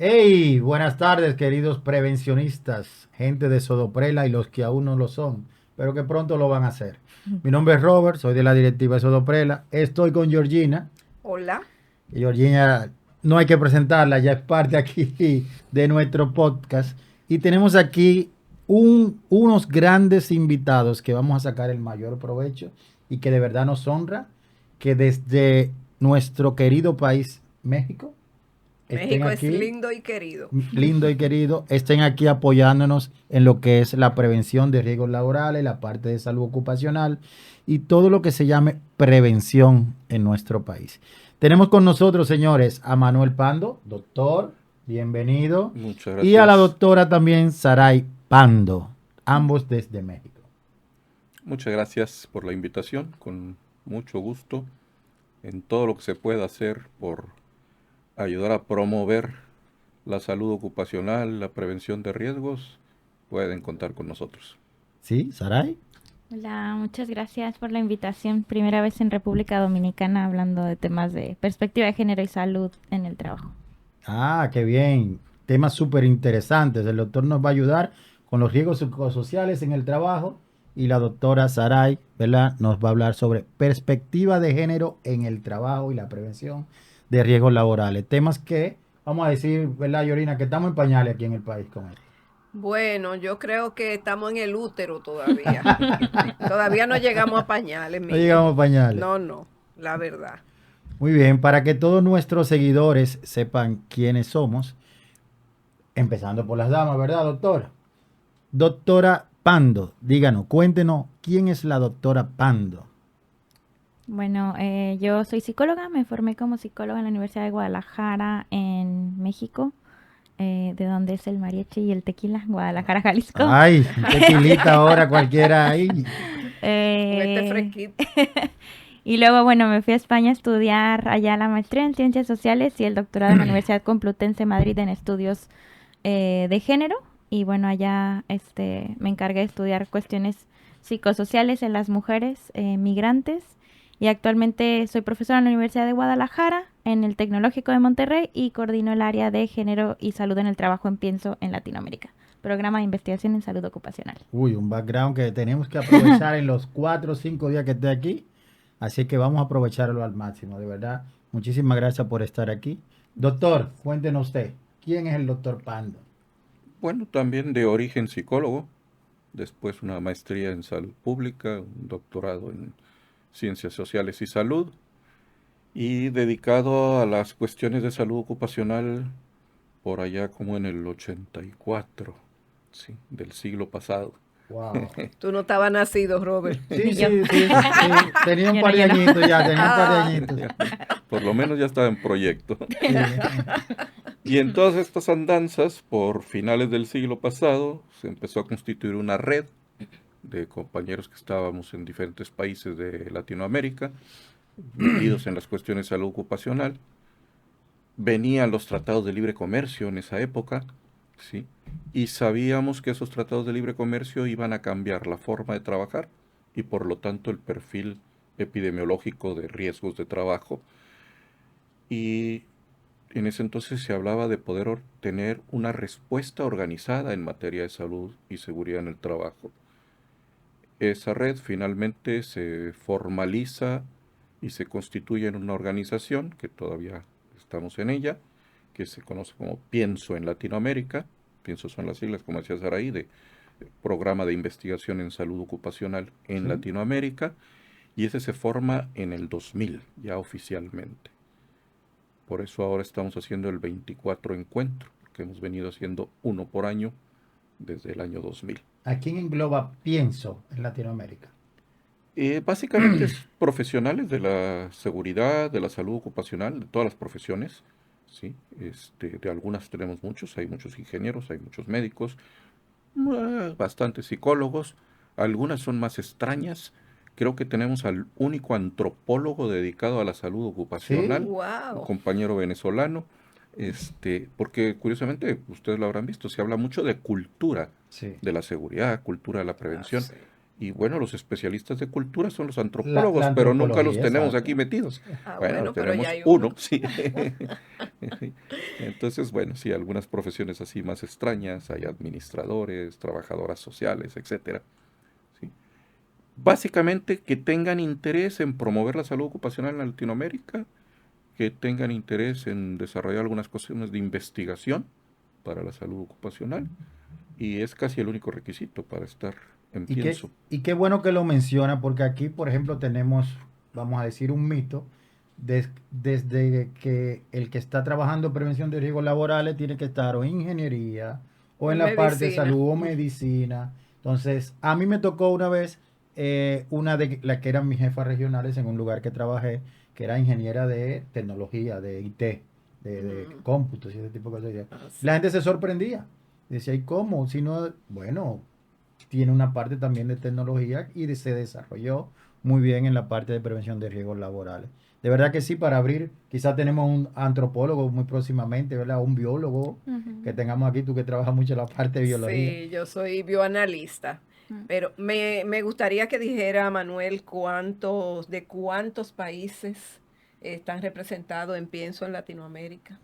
Hey, buenas tardes, queridos prevencionistas, gente de Sodoprela y los que aún no lo son, pero que pronto lo van a hacer. Mi nombre es Robert, soy de la directiva de Sodoprela. Estoy con Georgina. Hola. Y Georgina, no hay que presentarla, ya es parte aquí de nuestro podcast. Y tenemos aquí unos grandes invitados que vamos a sacar el mayor provecho y que de verdad nos honra que desde nuestro querido país, México, estén México es aquí lindo y querido. lindo y querido, estén aquí apoyándonos en lo que es la prevención de riesgos laborales, la parte de salud ocupacional y todo lo que se llame prevención en nuestro país. Tenemos con nosotros, señores, a Manuel Pando, doctor, bienvenido, Muchas y a la gracias. doctora también, Saray Pando, ambos desde México. Muchas gracias por la invitación. Con mucho gusto en todo lo que se pueda hacer por ayudar a promover la salud ocupacional, la prevención de riesgos, pueden contar con nosotros. ¿Sí, Saray? Hola, muchas gracias por la invitación. Primera vez en República Dominicana hablando de temas de perspectiva de género y salud en el trabajo. Ah, qué bien. Temas súper interesantes. El doctor nos va a ayudar con los riesgos psicosociales en el trabajo y la doctora Saray, ¿verdad? Nos va a hablar sobre perspectiva de género en el trabajo y la prevención de riesgos laborales. Temas que, vamos a decir, ¿verdad, Yorina? Que estamos en pañales aquí en el país con esto. Bueno, yo creo que estamos en el útero todavía. Todavía no llegamos a pañales, No Miguel. llegamos a pañales. No, no, la verdad. Muy bien, para que todos nuestros seguidores sepan quiénes somos, empezando por las damas, ¿verdad, doctora? Doctora Pando, díganos, cuéntenos quién es la doctora Pando. Bueno, yo soy psicóloga, me formé como psicóloga en la Universidad de Guadalajara en México, de donde es el mariachi y el tequila, Guadalajara, Jalisco. Ay, un tequilita ahora cualquiera ahí. Con este Eh, fresquito. y luego, bueno, me fui a España a estudiar allá la maestría en ciencias sociales y el doctorado en la Universidad Complutense de Madrid en estudios de género. Y bueno, allá me encargué de estudiar cuestiones psicosociales en las mujeres migrantes. Y actualmente soy profesora en la Universidad de Guadalajara, en el Tecnológico de Monterrey y coordino el área de género y salud en el trabajo en Pienso en Latinoamérica. Programa de investigación en salud ocupacional. Uy, un background que tenemos que aprovechar en los 4 o 5 días que esté aquí. Así que vamos a aprovecharlo al máximo, de verdad. Muchísimas gracias por estar aquí. Doctor, cuéntenos usted, ¿quién es el doctor Pando? Bueno, también de origen psicólogo, después una maestría en salud pública, un doctorado en ciencias sociales y salud, y dedicado a las cuestiones de salud ocupacional por allá como en el 84, sí, del siglo pasado. Wow. Tú no estabas nacido, Robert. Sí, Ni yo. sí, sí, sí. Tenía un Yo no, par de yo no. añitos ya, tenía un par de Ah, añitos. Por lo menos ya estaba en proyecto. Sí. Y en todas estas andanzas, por finales del siglo pasado, se empezó a constituir una red de compañeros que estábamos en diferentes países de Latinoamérica, metidos en las cuestiones de salud ocupacional. Venían los tratados de libre comercio en esa época, ¿sí? Y sabíamos que esos tratados de libre comercio iban a cambiar la forma de trabajar y por lo tanto el perfil epidemiológico de riesgos de trabajo. Y en ese entonces se hablaba de poder tener una respuesta organizada en materia de salud y seguridad en el trabajo. Esa red finalmente se formaliza y se constituye en una organización, que todavía estamos en ella, que se conoce como Pienso en Latinoamérica. Pienso son las siglas, como decía Saraí, de Programa de Investigación en Salud Ocupacional en Sí. Latinoamérica, y ese se forma en el 2000, ya oficialmente. Por eso ahora estamos haciendo el 24 encuentro, que hemos venido haciendo uno por año desde el año 2000. ¿A quién engloba Pienso en Latinoamérica? Básicamente es profesionales de la seguridad, de la salud ocupacional, de todas las profesiones, ¿sí? De algunas tenemos muchos, hay muchos ingenieros, hay muchos médicos, bastantes psicólogos, algunas son más extrañas. Creo que tenemos al único antropólogo dedicado a la salud Sí. ocupacional, un wow. compañero venezolano, porque curiosamente, ustedes lo habrán visto, se habla mucho de cultura Sí. de la seguridad, cultura de la Ah, prevención. sí. Y bueno, los especialistas de cultura son los antropólogos, la pero nunca los antropología, tenemos exacto. aquí metidos. Ah, Bueno, bueno, pero tenemos ya hay uno, uno. sí. Entonces, bueno, sí, algunas profesiones así más extrañas, hay administradores, trabajadoras sociales, etcétera. ¿Sí? Básicamente que tengan interés en promover la salud ocupacional en Latinoamérica, que tengan interés en desarrollar algunas cuestiones de investigación para la salud ocupacional, y es casi el único requisito para estar en Pienso. Y qué bueno que lo menciona, porque aquí, por ejemplo, tenemos, vamos a decir, un mito, desde que el que está trabajando en prevención de riesgos laborales tiene que estar o en ingeniería, o O en en la parte de medicina. salud o medicina. Entonces, a mí me tocó una vez, una de las que eran mis jefas regionales en un lugar que trabajé, que era ingeniera de tecnología, de IT, de Mm, cómputos y ese tipo de cosas. ah, La sí. gente se sorprendía. Decía, ¿y cómo? Si no, bueno, tiene una parte también de tecnología y se desarrolló muy bien en la parte de prevención de riesgos laborales. De verdad que sí, para abrir, quizás tenemos un antropólogo muy próximamente, ¿verdad? Un biólogo que Ujú. tengamos aquí, tú que trabajas mucho en la parte de biología. Sí, yo soy bioanalista, Mm. pero me gustaría que dijera, Manuel, de cuántos países están representados en Pienso en Latinoamérica.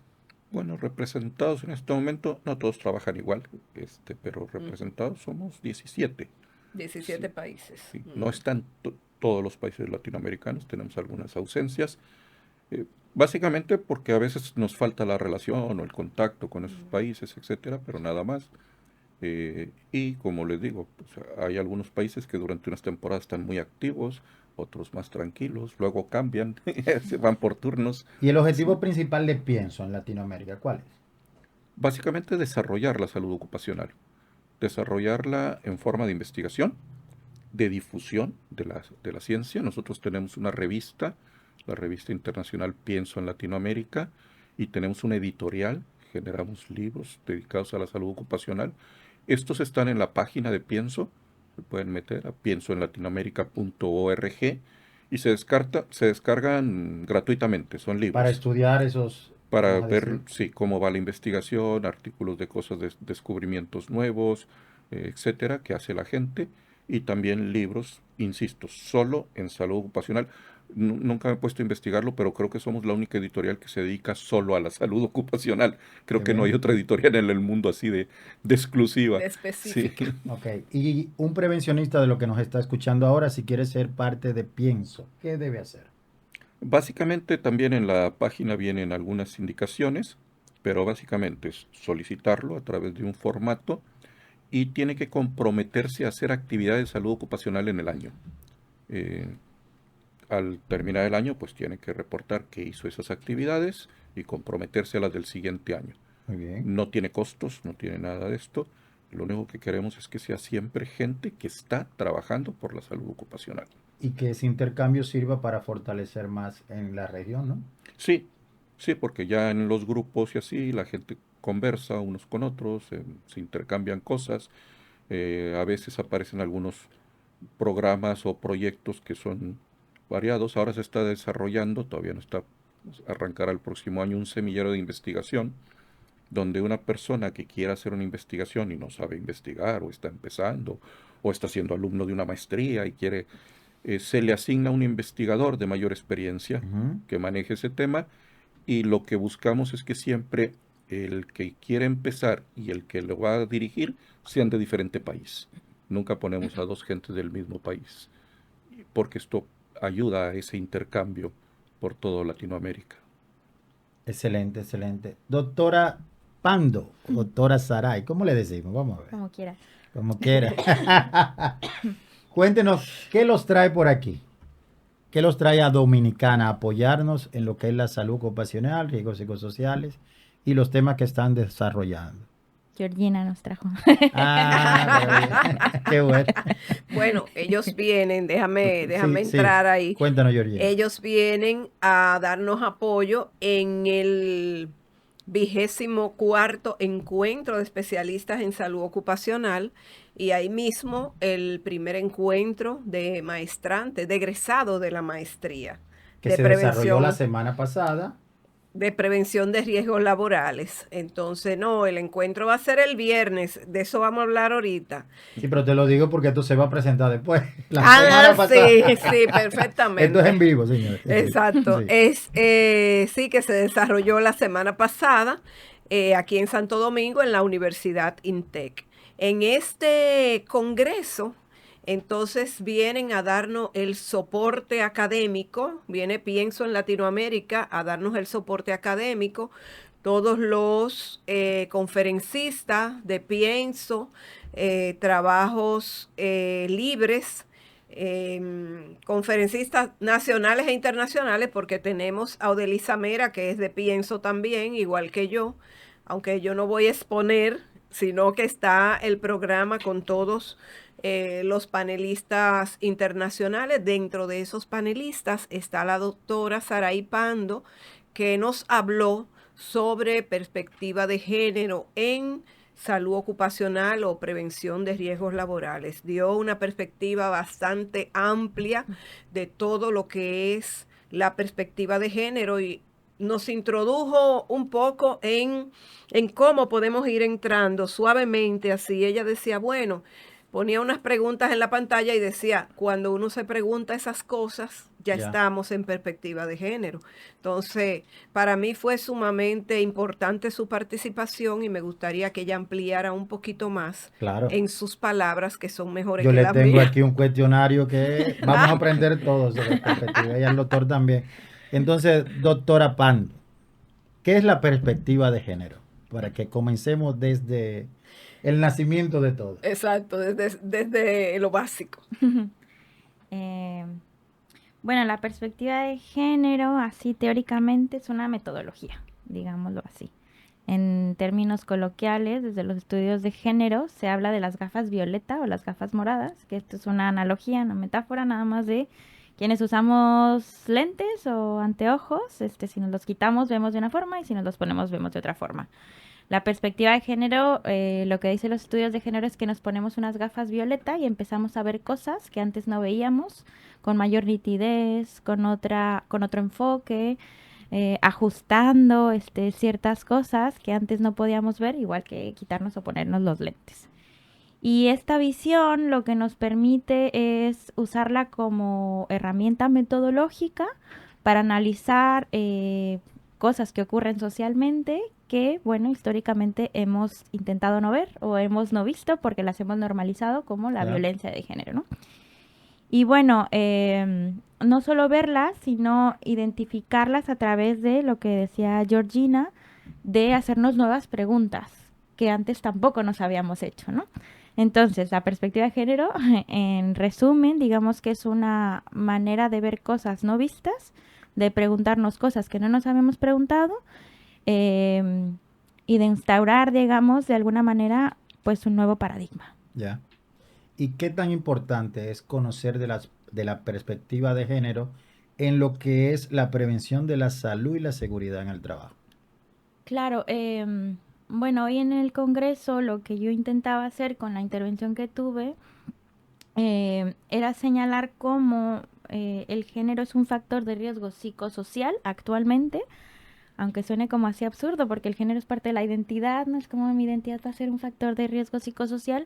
Bueno, representados en este momento, no todos trabajan igual, pero Ujú. representados somos 17. 17 Sí, países. sí. No Ujú. están todos los países latinoamericanos, tenemos algunas ausencias, básicamente porque a veces nos falta la relación o el contacto con esos Mm. países, etcétera, pero nada más. Y como les digo, pues, hay algunos países que durante unas temporadas están muy activos, otros más tranquilos, luego cambian, se van por turnos. Y el Sí. objetivo principal de Pienso en Latinoamérica, ¿cuál es? Básicamente desarrollar la salud ocupacional, desarrollarla en forma de investigación, de difusión de la ciencia. Nosotros tenemos una revista, la revista internacional Pienso en Latinoamérica, y tenemos una editorial, generamos libros dedicados a la salud ocupacional. Estos están en la página de Pienso, se pueden meter a piensoenlatinoamerica.org y se descargan gratuitamente, son Para libros estudiar esos, para vamos a ver decir, sí, cómo va la investigación, artículos de cosas, de descubrimientos nuevos, etcétera, que hace la gente, y también libros, insisto, solo en salud ocupacional. Nunca me he puesto a investigarlo, pero creo que somos la única editorial que se dedica solo a la salud ocupacional. Creo qué que no hay bien. otra editorial en el mundo así de exclusiva. De Sí. específica. Ok, y un prevencionista de lo que nos está escuchando ahora, si quiere ser parte de Pienso, ¿qué debe hacer? Básicamente también en la página vienen algunas indicaciones, pero básicamente es solicitarlo a través de un formato y tiene que comprometerse a hacer actividades de salud ocupacional en el año. Eh, Al terminar el año, pues tiene que reportar que hizo esas actividades y comprometerse a las del siguiente año. Muy bien. No tiene costos, no tiene nada de esto. Lo único que queremos es que sea siempre gente que está trabajando por la salud ocupacional. Y que ese intercambio sirva para fortalecer más en la región, ¿no? Sí, sí, porque ya en los grupos y así la gente conversa unos con otros, se intercambian cosas, a veces aparecen algunos programas o proyectos que son variados. Ahora se está desarrollando, todavía no está, arrancará el próximo año un semillero de investigación, donde una persona que quiera hacer una investigación y no sabe investigar, o está empezando, o está siendo alumno de una maestría y quiere, se le asigna un investigador de mayor experiencia Ujú. que maneje ese tema, y lo que buscamos es que siempre el que quiere empezar y el que lo va a dirigir sean de diferente país. Nunca ponemos a dos gentes del mismo país, porque esto ayuda a ese intercambio por toda Latinoamérica. Excelente, excelente. Doctora Pando, o doctora Saray, ¿cómo le decimos? Vamos a ver, Como quiera. como quiera. Cuéntenos, ¿qué los trae por aquí? ¿Qué los trae a Dominicana a apoyarnos en lo que es la salud ocupacional, riesgos psicosociales y los temas que están desarrollando? Georgina nos trajo. Ah, pero bien. Qué bueno. Bueno, ellos vienen, Sí, déjame sí. entrar ahí. Cuéntanos, Georgina. Ellos vienen a darnos apoyo en el 24º encuentro de especialistas en salud ocupacional, y ahí mismo el primer encuentro de maestrantes, de egresados de la maestría Que de se desarrolló la prevención. semana pasada de prevención de riesgos laborales. Entonces, no, el encuentro va a ser el viernes, de eso vamos a hablar ahorita. Sí, pero te lo digo porque esto se va a presentar después. La semana Ah, pasada. sí, sí, perfectamente. Esto es en vivo, señores. Exacto. Sí. Sí, que se desarrolló la semana pasada aquí en Santo Domingo, en la Universidad INTEC. En este congreso, entonces vienen a darnos el soporte académico, viene Pienso en Latinoamérica a darnos el soporte académico, todos los conferencistas de Pienso, trabajos libres, conferencistas nacionales e internacionales, porque tenemos a Odelisa Mera, que es de Pienso también, igual que yo, aunque yo no voy a exponer, sino que está el programa con todos los panelistas internacionales. Dentro de esos panelistas está la doctora Saray Pando, que nos habló sobre perspectiva de género en salud ocupacional o prevención de riesgos laborales. Dio una perspectiva bastante amplia de todo lo que es la perspectiva de género y nos introdujo un poco en cómo podemos ir entrando suavemente así. Ella decía, bueno, ponía unas preguntas en la pantalla y decía, cuando uno se pregunta esas cosas, ya estamos en perspectiva de género. Entonces, para mí fue sumamente importante su participación y me gustaría que ella ampliara un poquito más en sus palabras, que son mejores Yo que le las tengo mías. aquí un cuestionario que vamos a aprender todos sobre perspectiva, y el doctor también. Entonces, doctora Pando, ¿qué es la perspectiva de género? Para que comencemos desde el nacimiento de todo. Exacto, desde lo básico. Bueno, la perspectiva de género, así teóricamente, es una metodología, digámoslo así. En términos coloquiales, desde los estudios de género, se habla de las gafas violeta o las gafas moradas, que esto es una analogía, una metáfora nada más de quienes usamos lentes o anteojos, si nos los quitamos vemos de una forma y si nos los ponemos vemos de otra forma. La perspectiva de género, lo que dicen los estudios de género es que nos ponemos unas gafas violeta y empezamos a ver cosas que antes no veíamos, con mayor nitidez, con otro enfoque, ajustando ciertas cosas que antes no podíamos ver, igual que quitarnos o ponernos los lentes. Y esta visión lo que nos permite es usarla como herramienta metodológica para analizar cosas que ocurren socialmente que, bueno, históricamente hemos intentado no ver o hemos no visto porque las hemos normalizado, como la violencia de género, ¿no? Y bueno, no solo verlas, sino identificarlas a través de lo que decía Georgina, de hacernos nuevas preguntas que antes tampoco nos habíamos hecho, ¿no? Entonces, la perspectiva de género, en resumen, digamos que es una manera de ver cosas no vistas, de preguntarnos cosas que no nos habíamos preguntado, y de instaurar, digamos, de alguna manera, pues un nuevo paradigma. Ya. ¿Y qué tan importante es conocer de la perspectiva de género en lo que es la prevención de la salud y la seguridad en el trabajo? Claro, bueno, hoy en el Congreso lo que yo intentaba hacer con la intervención que tuve era señalar cómo el género es un factor de riesgo psicosocial actualmente, aunque suene como así absurdo, porque el género es parte de la identidad, no es como mi identidad va a ser un factor de riesgo psicosocial,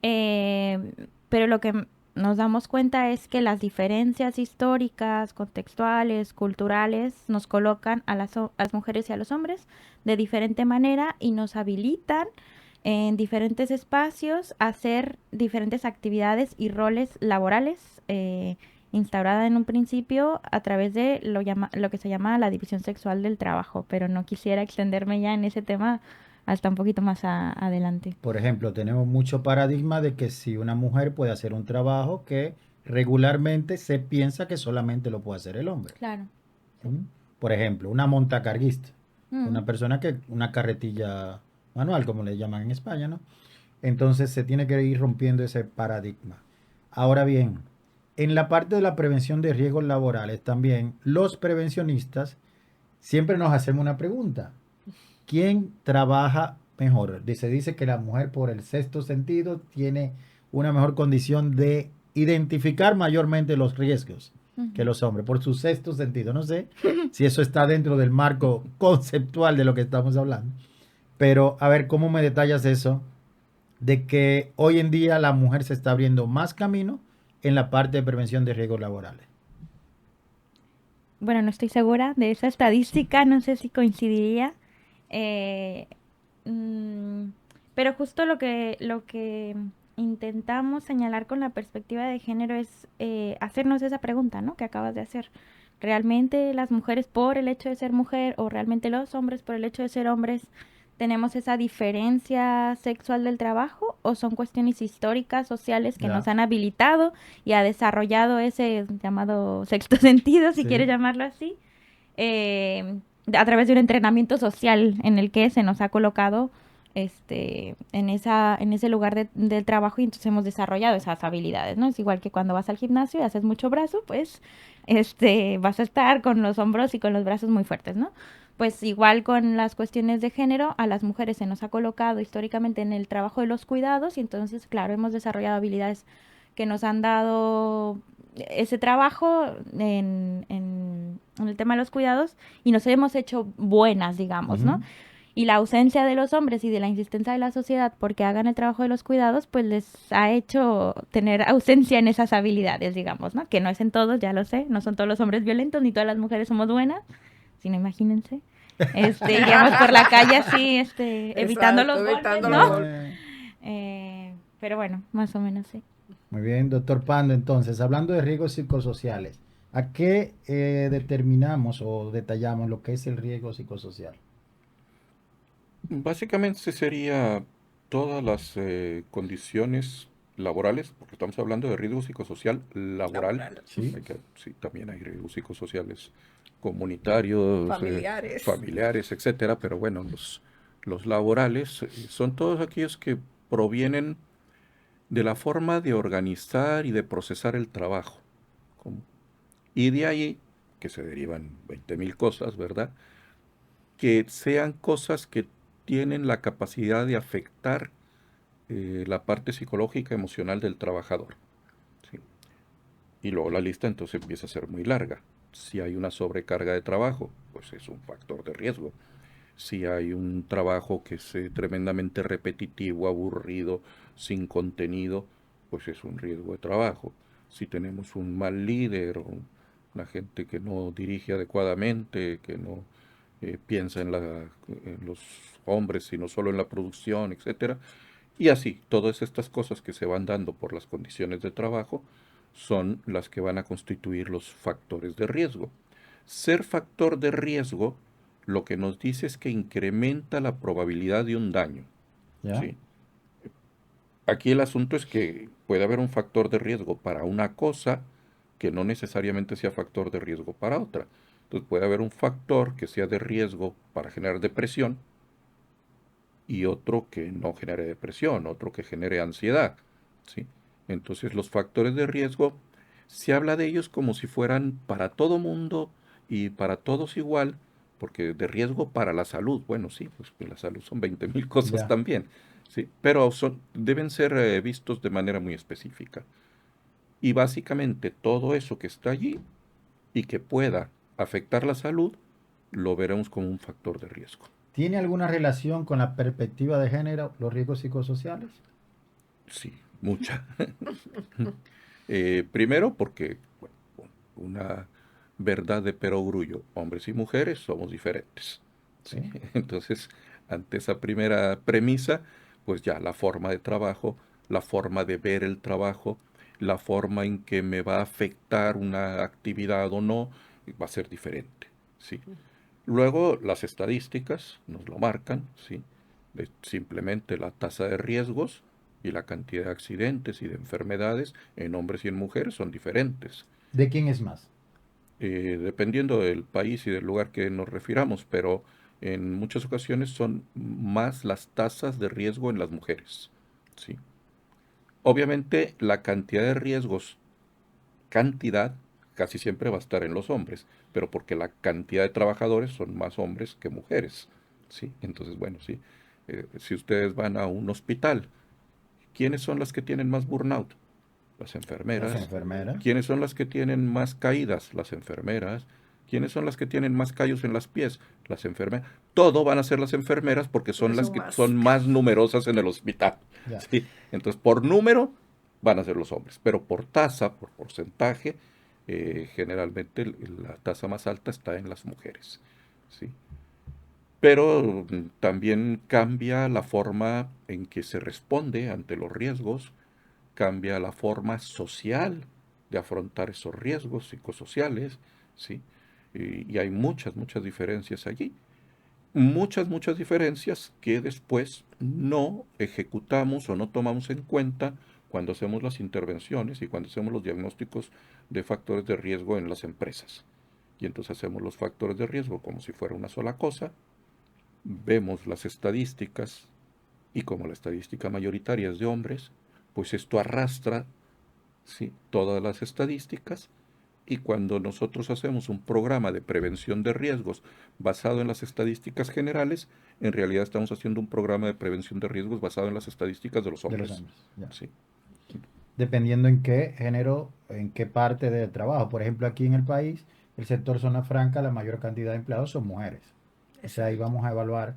pero lo que nos damos cuenta es que las diferencias históricas, contextuales, culturales, nos colocan a las mujeres y a los hombres de diferente manera y nos habilitan en diferentes espacios a hacer diferentes actividades y roles laborales instaurada en un principio a través de lo que se llama la división sexual del trabajo, pero no quisiera extenderme ya en ese tema hasta un poquito más adelante. Por ejemplo, tenemos mucho paradigma de que si una mujer puede hacer un trabajo que regularmente se piensa que solamente lo puede hacer el hombre. Claro. ¿Mm? Por ejemplo, una montacarguista, una persona una carretilla manual, como le llaman en España, ¿no? Entonces se tiene que ir rompiendo ese paradigma. Ahora bien, en la parte de la prevención de riesgos laborales también, los prevencionistas siempre nos hacemos una pregunta. ¿Quién trabaja mejor? Se dice que la mujer por el sexto sentido tiene una mejor condición de identificar mayormente los riesgos. que los hombres, por su sexto sentido. No sé si eso está dentro del marco conceptual de lo que estamos hablando. Pero a ver, ¿cómo me detallas eso? De que hoy en día la mujer se está abriendo más camino en la parte de prevención de riesgos laborales. Bueno, no estoy segura de esa estadística, no sé si coincidiría. Eh, mm, pero justo lo que intentamos señalar con la perspectiva de género es hacernos esa pregunta, ¿no? Que acabas de hacer. ¿Realmente las mujeres por el hecho de ser mujer o realmente los hombres por el hecho de ser hombres tenemos esa diferencia sexual del trabajo o son cuestiones históricas, sociales que nos Ya, han habilitado y ha desarrollado ese llamado sexto sentido, si quieres sí. llamarlo así, eh, a través de un entrenamiento social en el que se nos ha colocado en ese lugar del trabajo y entonces hemos desarrollado esas habilidades, ¿no? Es igual que cuando vas al gimnasio y haces mucho brazo, pues vas a estar con los hombros y con los brazos muy fuertes, ¿no? Pues igual con las cuestiones de género, a las mujeres se nos ha colocado históricamente en el trabajo de los cuidados y entonces, claro, hemos desarrollado habilidades que nos han dado ese trabajo en el tema de los cuidados y nos hemos hecho buenas, digamos, ¿no? Ujú. Y la ausencia de los hombres y de la insistencia de la sociedad porque hagan el trabajo de los cuidados, pues les ha hecho tener ausencia en esas habilidades, digamos, ¿no? Que no es en todos, ya lo sé, no son todos los hombres violentos, ni todas las mujeres somos buenas, sino imagínense. Iríamos por la calle así, evitando los Exacto, golpes, evitando ¿no? los golpes. Eh, Pero bueno, más o menos sí. Muy bien, doctor Pando. Entonces, hablando de riesgos psicosociales, ¿a qué determinamos o detallamos lo que es el riesgo psicosocial? Básicamente sería todas las condiciones laborales, porque estamos hablando de riesgo psicosocial laboral. Laboral. Sí, Sí, también hay riesgos psicosociales comunitarios, Familiares. familiares, etcétera, pero bueno, los laborales son todos aquellos que provienen de la forma de organizar y de procesar el trabajo. ¿Cómo? Y de ahí, que se derivan 20.000 cosas, ¿verdad? Que sean cosas que tienen la capacidad de afectar la parte psicológica, emocional del trabajador. ¿Sí? Y luego la lista entonces empieza a ser muy larga. Si hay una sobrecarga de trabajo, pues es un factor de riesgo. Si hay un trabajo que es tremendamente repetitivo, aburrido, sin contenido, pues es un riesgo de trabajo. Si tenemos un mal líder o una gente que no dirige adecuadamente, que no piensa en los hombres, sino solo en la producción, etcétera. Y así, todas estas cosas que se van dando por las condiciones de trabajo son las que van a constituir los factores de riesgo. Ser factor de riesgo lo que nos dice es que incrementa la probabilidad de un daño. ¿ya? ¿Sí? Aquí el asunto es que puede haber un factor de riesgo para una cosa que no necesariamente sea factor de riesgo para otra. Entonces puede haber un factor que sea de riesgo para generar depresión y otro que no genere depresión, otro que genere ansiedad. ¿Sí? Entonces los factores de riesgo se habla de ellos como si fueran para todo mundo y para todos igual, porque de riesgo para la salud, bueno, sí, pues la salud son 20.000 cosas Ya. también, ¿sí? Pero deben ser vistos de manera muy específica. Y básicamente todo eso que está allí y que pueda afectar la salud, lo veremos como un factor de riesgo. ¿Tiene alguna relación con la perspectiva de género, los riesgos psicosociales? Sí, mucha. Primero porque, bueno, una verdad de perogrullo, hombres y mujeres somos diferentes. ¿Sí? Sí. Entonces, ante esa primera premisa, pues ya la forma de trabajo, la forma de ver el trabajo, la forma en que me va a afectar una actividad o no, va a ser diferente. ¿Sí? Luego, las estadísticas nos lo marcan, ¿sí? Simplemente la tasa de riesgos y la cantidad de accidentes y de enfermedades en hombres y en mujeres son diferentes, ¿De quién es más? dependiendo del país y del lugar que nos refiramos, pero en muchas ocasiones son más las tasas de riesgo en las mujeres, ¿sí? Obviamente, la cantidad de riesgos, cantidad, casi siempre va a estar en los hombres, pero porque la cantidad de trabajadores son más hombres que mujeres, ¿sí? Entonces, bueno, sí, si ustedes van a un hospital, ¿quiénes son las que tienen más burnout? Las enfermeras. Las enfermeras. ¿Quiénes son las que tienen más caídas? Las enfermeras. ¿Quiénes son las que tienen más callos en las pies? Las enfermeras. Todo van a ser las enfermeras porque son las que son más numerosas en el hospital. ¿Sí? Entonces, por número van a ser los hombres, pero por tasa, por porcentaje, generalmente la tasa más alta está en las mujeres. ¿Sí? Pero también cambia la forma en que se responde ante los riesgos, cambia la forma social de afrontar esos riesgos psicosociales, ¿sí? Y hay muchas diferencias allí. Muchas diferencias que después no ejecutamos o no tomamos en cuenta cuando hacemos las intervenciones y cuando hacemos los diagnósticos de factores de riesgo en las empresas. Y entonces hacemos los factores de riesgo como si fuera una sola cosa, vemos las estadísticas y como la estadística mayoritaria es de hombres, pues esto arrastra, ¿sí?, todas las estadísticas, y cuando nosotros hacemos un programa de prevención de riesgos basado en las estadísticas generales, en realidad estamos haciendo un programa de prevención de riesgos basado en las estadísticas de los hombres. Sí. Dependiendo en qué género, en qué parte de trabajo. Por ejemplo, aquí en el país, el sector zona franca, la mayor cantidad de empleados son mujeres. O sea, ahí vamos a evaluar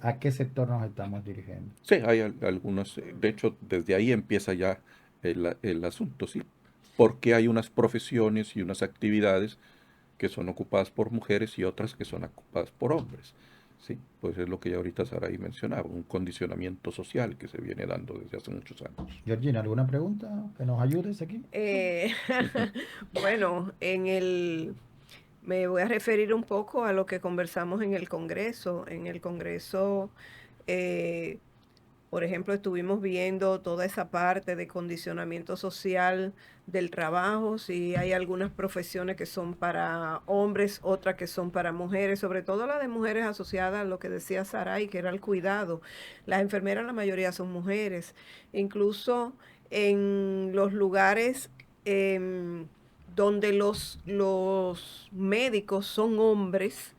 a qué sector nos estamos dirigiendo. Sí, hay algunos, de hecho, desde ahí empieza ya el asunto, ¿sí? Porque hay unas profesiones y unas actividades que son ocupadas por mujeres y otras que son ocupadas por hombres, ¿sí? Pues es lo que ya ahorita Saray mencionaba, un condicionamiento social que se viene dando desde hace muchos años. Georgina, ¿alguna pregunta que nos ayudes aquí? Bueno, me voy a referir un poco a lo que conversamos en el Congreso. En el Congreso, por ejemplo, estuvimos viendo toda esa parte de condicionamiento social del trabajo, si hay algunas profesiones que son para hombres, otras que son para mujeres, sobre todo la de mujeres asociadas a lo que decía Saray, que era el cuidado. Las enfermeras, la mayoría son mujeres. Incluso en los lugares donde los médicos son hombres,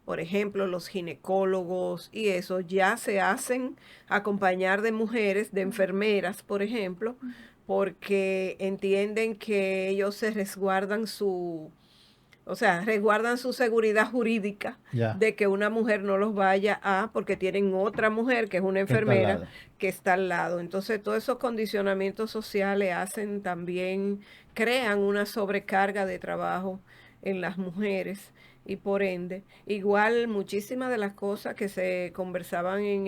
por ejemplo, los ginecólogos y eso, ya se hacen acompañar de mujeres, de enfermeras, por ejemplo, porque entienden que ellos se resguardan resguardan su seguridad jurídica de que una mujer no los vaya porque tienen otra mujer que es una enfermera que está al lado. Entonces, todos esos condicionamientos sociales crean una sobrecarga de trabajo en las mujeres. Y por ende, igual muchísimas de las cosas que se conversaban en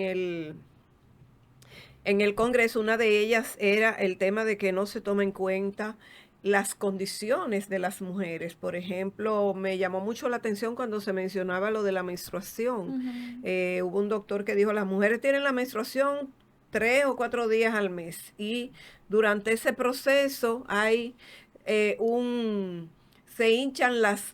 el Congreso, una de ellas era el tema de que no se toma en cuenta las condiciones de las mujeres. Por ejemplo, me llamó mucho la atención cuando se mencionaba lo de la menstruación. Hubo un doctor que dijo, las mujeres tienen la menstruación 3 o 4 días al mes y durante ese proceso hay se hinchan las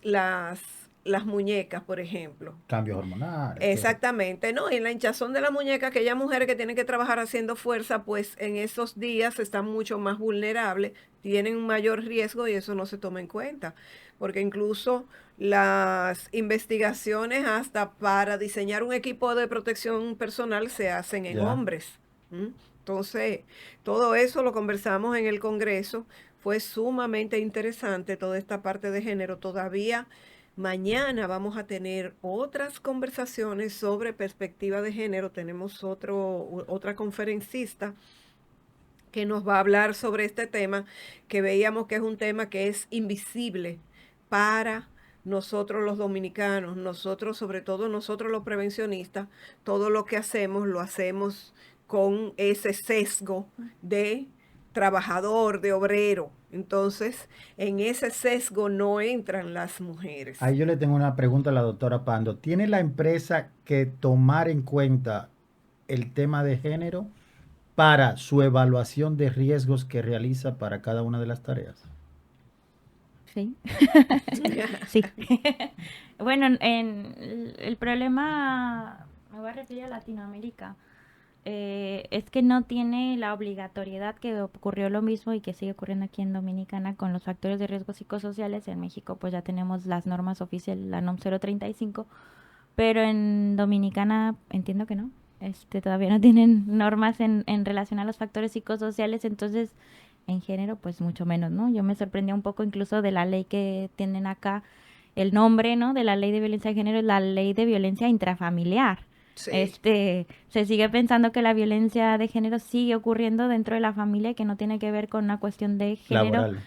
muñecas, por ejemplo. Cambios hormonales. Exactamente, ¿no? Y en la hinchazón de la muñeca, aquellas mujeres que tienen que trabajar haciendo fuerza, pues en esos días están mucho más vulnerables, tienen un mayor riesgo y eso no se toma en cuenta. Porque incluso las investigaciones hasta para diseñar un equipo de protección personal se hacen en hombres. Entonces, todo eso lo conversamos en el Congreso. Fue sumamente interesante toda esta parte de género. Todavía mañana vamos a tener otras conversaciones sobre perspectiva de género. Tenemos otra conferencista que nos va a hablar sobre este tema, que veíamos que es un tema que es invisible para nosotros los dominicanos, sobre todo nosotros los prevencionistas. Todo lo que hacemos, lo hacemos con ese sesgo de trabajador, de obrero. Entonces, en ese sesgo no entran las mujeres. Ahí yo le tengo una pregunta a la doctora Pando. ¿Tiene la empresa que tomar en cuenta el tema de género para su evaluación de riesgos que realiza para cada una de las tareas? Sí. Sí. Bueno, el problema, me voy a referir a Latinoamérica, es que no tiene la obligatoriedad, que ocurrió lo mismo y que sigue ocurriendo aquí en Dominicana con los factores de riesgo psicosociales. En México pues ya tenemos las normas oficiales, la NOM 035, pero en Dominicana entiendo que no. Todavía no tienen normas en relación a los factores psicosociales. Entonces en género, pues mucho menos, ¿no? Yo me sorprendía un poco incluso de la ley que tienen acá, el nombre, ¿no? De la ley de violencia de género es la ley de violencia intrafamiliar. Sí. Se sigue pensando que la violencia de género sigue ocurriendo dentro de la familia y que no tiene que ver con una cuestión de género Laboral.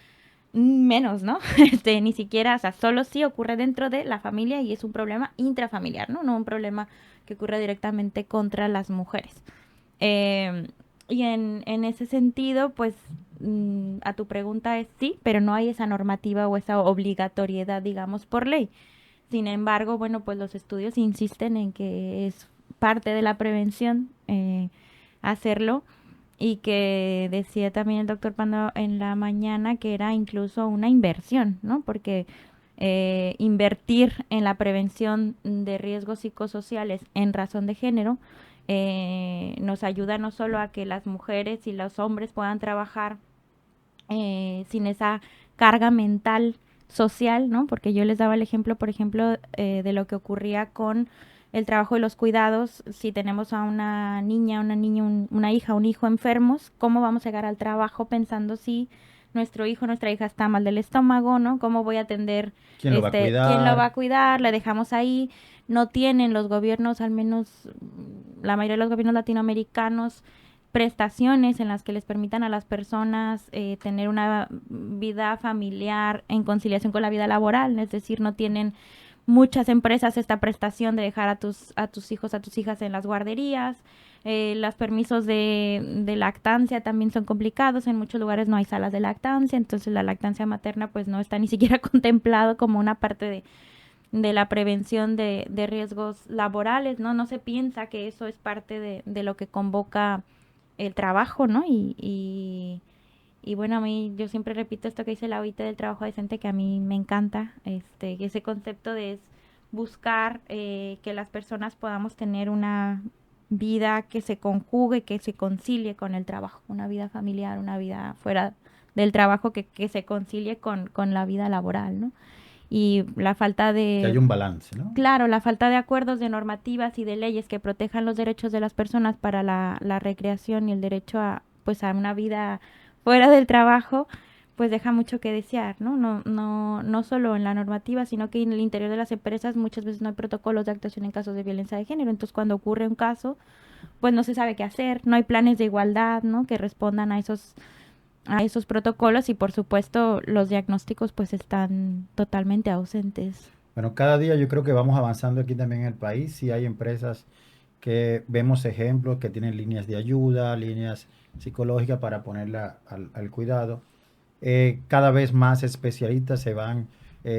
menos, ¿no? Ni siquiera, o sea, solo sí ocurre dentro de la familia y es un problema intrafamiliar, ¿no? No un problema que ocurre directamente contra las mujeres. Eh, y en ese sentido, pues, a tu pregunta es sí, pero no hay esa normativa o esa obligatoriedad, digamos, por ley. Sin embargo, bueno, pues los estudios insisten en que es parte de la prevención hacerlo y que decía también el doctor Pando en la mañana que era incluso una inversión, ¿no? Porque invertir en la prevención de riesgos psicosociales en razón de género nos ayuda no solo a que las mujeres y los hombres puedan trabajar sin esa carga mental social, ¿no? Porque yo les daba el ejemplo, por ejemplo, de lo que ocurría con el trabajo de los cuidados. Si tenemos a una niña, una hija, un hijo enfermos, ¿cómo vamos a llegar al trabajo pensando si nuestro hijo, nuestra hija está mal del estómago, ¿no? ¿Cómo voy a atender, ¿Quién lo va a quién lo va cuidar? a cuidar? Le dejamos ahí. No tienen los gobiernos, al menos la mayoría de los gobiernos latinoamericanos, prestaciones en las que les permitan a las personas tener una vida familiar en conciliación con la vida laboral, es decir, no tienen muchas empresas esta prestación de dejar a tus hijos, a tus hijas en las guarderías. Los permisos de lactancia también son complicados, en muchos lugares no hay salas de lactancia, entonces la lactancia materna pues no está ni siquiera contemplado como una parte de la prevención de riesgos laborales, ¿no? No se piensa que eso es parte de lo que convoca el trabajo, ¿no? Y bueno, a mí, yo siempre repito esto que dice la OIT del trabajo decente, que a mí me encanta, ese concepto de es buscar que las personas podamos tener una vida que se conjugue, que se concilie con el trabajo, una vida familiar, una vida fuera del trabajo que se concilie con la vida laboral, ¿no? Y la falta Que de, hay un balance, ¿no? claro, la falta de acuerdos, de normativas y de leyes que protejan los derechos de las personas para la recreación y el derecho a, pues, a una vida fuera del trabajo, pues deja mucho que desear, ¿no? No solo en la normativa, sino que en el interior de las empresas muchas veces no hay protocolos de actuación en casos de violencia de género. Entonces, cuando ocurre un caso, pues no se sabe qué hacer, no hay planes de igualdad, ¿no? Que respondan a esos protocolos y por supuesto los diagnósticos pues están totalmente ausentes. Bueno, cada día yo creo que vamos avanzando aquí también en el país y hay empresas que vemos ejemplos que tienen líneas de ayuda, líneas psicológicas para ponerla al cuidado. Cada vez más especialistas se van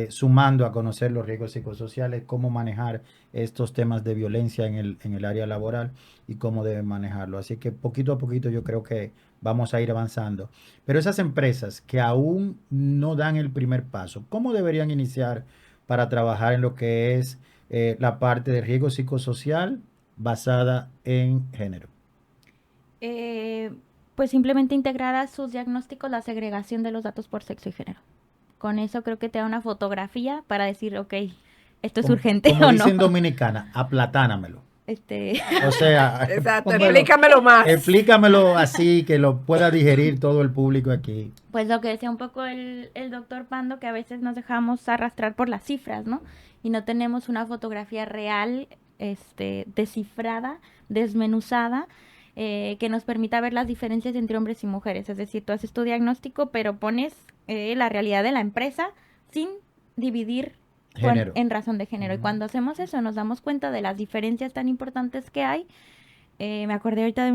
sumando a conocer los riesgos psicosociales, cómo manejar estos temas de violencia en el área laboral y cómo deben manejarlo. Así que poquito a poquito yo creo que vamos a ir avanzando. Pero esas empresas que aún no dan el primer paso, ¿cómo deberían iniciar para trabajar en lo que es la parte de riesgo psicosocial basada en género? Eh, pues simplemente integrar a sus diagnósticos la segregación de los datos por sexo y género. Con eso creo que te da una fotografía para decir, ok, esto es urgente Como o no. dicen dominicana, aplatánamelo. Este, O sea, Exacto, pónmelo, explícamelo más. explícamelo así que lo pueda digerir todo el público aquí. pues lo que decía un poco el doctor Pando, que a veces nos dejamos arrastrar por las cifras, ¿no? Y no tenemos una fotografía real, descifrada, desmenuzada, que nos permita ver las diferencias entre hombres y mujeres. Es decir, tú haces tu diagnóstico, pero pones la realidad de la empresa sin dividir Género. en razón de género. Y Ujú. cuando hacemos eso, nos damos cuenta de las diferencias tan importantes que hay. Me acordé ahorita de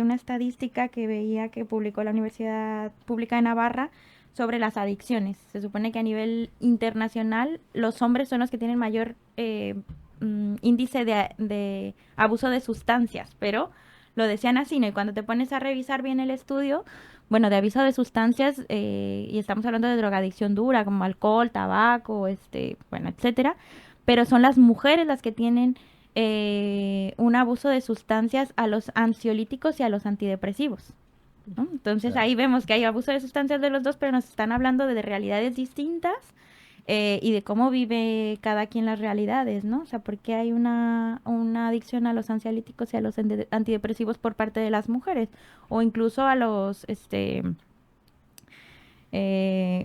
una estadística que veía que publicó la Universidad Pública de Navarra sobre las adicciones. Se supone que a nivel internacional los hombres son los que tienen mayor índice de abuso de sustancias, pero lo decían así, ¿no? Y cuando te pones a revisar bien el estudio, bueno, de abuso de sustancias, y estamos hablando de drogadicción dura, como alcohol, tabaco, bueno, etcétera, pero son las mujeres las que tienen un abuso de sustancias a los ansiolíticos y a los antidepresivos, ¿no? Entonces Claro. ahí vemos que hay abuso de sustancias de los dos, pero nos están hablando de realidades distintas y de cómo vive cada quien las realidades, ¿no? O sea, ¿por qué hay una adicción a los ansiolíticos y a los antidepresivos por parte de las mujeres? O incluso a los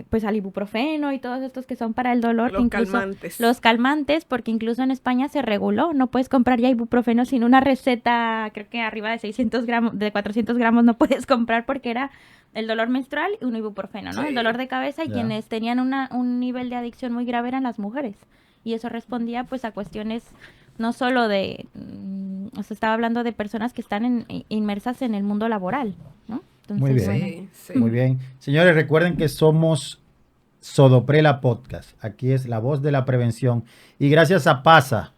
pues al ibuprofeno y todos estos que son para el dolor. Los calmantes. Los calmantes, porque incluso en España se reguló, no puedes comprar ya ibuprofeno sin una receta, creo que arriba de 600 gramos, de 400 gramos no puedes comprar porque era el dolor menstrual y un ibuprofeno, ¿no? Sí. El dolor de cabeza y Ya. quienes tenían un nivel de adicción muy grave eran las mujeres. Y eso respondía pues a cuestiones no solo de, o sea, estaba hablando de personas que están inmersas en el mundo laboral, ¿no? Muy bien. bueno. Sí, sí. Muy bien. Señores, recuerden que somos Sodoprela Podcast. Aquí es la voz de la prevención. Y gracias a PASA,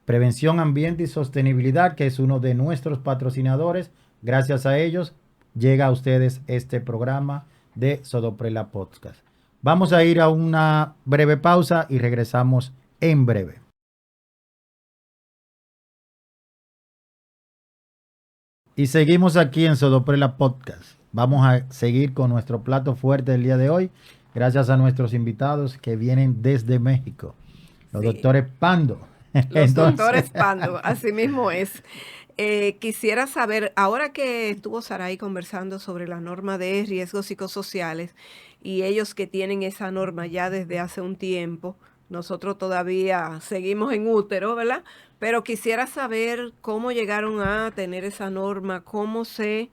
Prevención, Ambiente y Sostenibilidad, que es uno de nuestros patrocinadores, gracias a ellos llega a ustedes este programa de Sodoprela Podcast. Vamos a ir a una breve pausa y regresamos en breve. Y seguimos aquí en Sodoprela Podcast. Vamos a seguir con nuestro plato fuerte del día de hoy, gracias a nuestros invitados que vienen desde México, los Sí. doctores Pando. Los Entonces, doctores Pando, así mismo es. Quisiera saber, ahora que estuvo Saray conversando sobre la norma de riesgos psicosociales y ellos que tienen esa norma ya desde hace un tiempo, nosotros todavía seguimos en útero, ¿verdad? Pero quisiera saber cómo llegaron a tener esa norma, cómo se